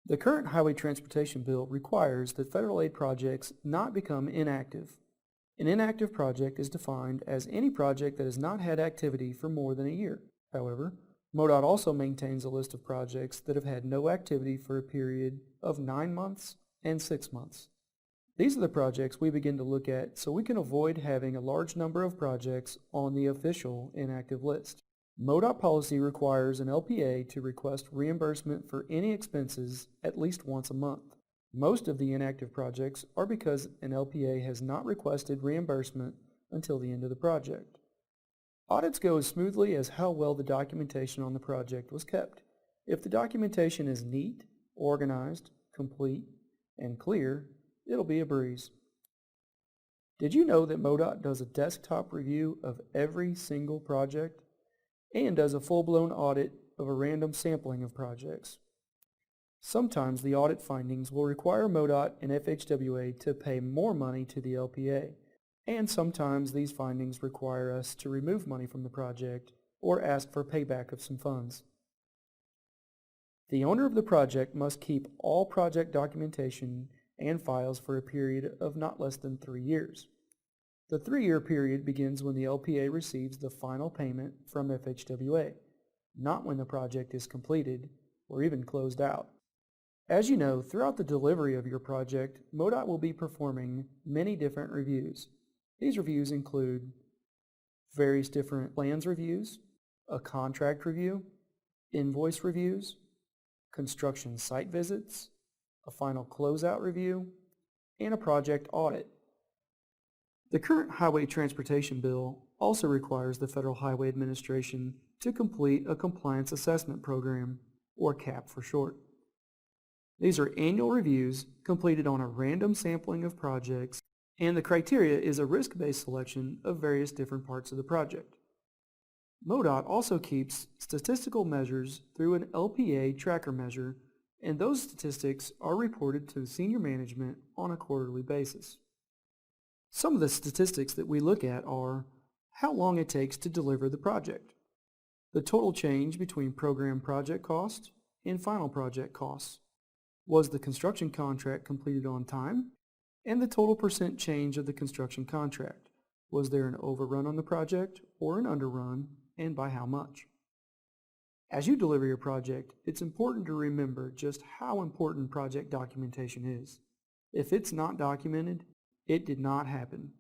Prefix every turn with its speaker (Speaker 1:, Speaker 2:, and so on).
Speaker 1: The current Highway Transportation Bill requires that federal aid projects not become inactive. An inactive project is defined as any project that has not had activity for more than a year. However, MoDOT also maintains a list of projects that have had no activity for a period of 9 months and 6 months. These are the projects we begin to look at so we can avoid having a large number of projects on the official inactive list. MoDOT policy requires an LPA to request reimbursement for any expenses at least once a month. Most of the inactive projects are because an LPA has not requested reimbursement until the end of the project. Audits go as smoothly as how well the documentation on the project was kept. If the documentation is neat, organized, complete, and clear, it'll be a breeze. Did you know that MoDOT does a desktop review of every single project and does a full-blown audit of a random sampling of projects? Sometimes the audit findings will require MoDOT and FHWA to pay more money to the LPA, and sometimes these findings require us to remove money from the project or ask for payback of some funds. The owner of the project must keep all project documentation and files for a period of not less than 3 years. The 3-year period begins when the LPA receives the final payment from FHWA, not when the project is completed or even closed out. As you know, throughout the delivery of your project, MoDOT will be performing many different reviews. These reviews include various different plans reviews, a contract review, invoice reviews, construction site visits, a final closeout review, and a project audit. The current Highway Transportation Bill also requires the Federal Highway Administration to complete a Compliance Assessment Program, or CAP for short. These are annual reviews completed on a random sampling of projects, and the criteria is a risk-based selection of various different parts of the project. MoDOT also keeps statistical measures through an LPA tracker measure, and those statistics are reported to senior management on a quarterly basis. Some of the statistics that we look at are how long it takes to deliver the project, the total change between program project cost and final project costs, was the construction contract completed on time, and the total percent change of the construction contract. Was there an overrun on the project or an underrun, and by how much? As you deliver your project, it's important to remember just how important project documentation is. If it's not documented, it did not happen.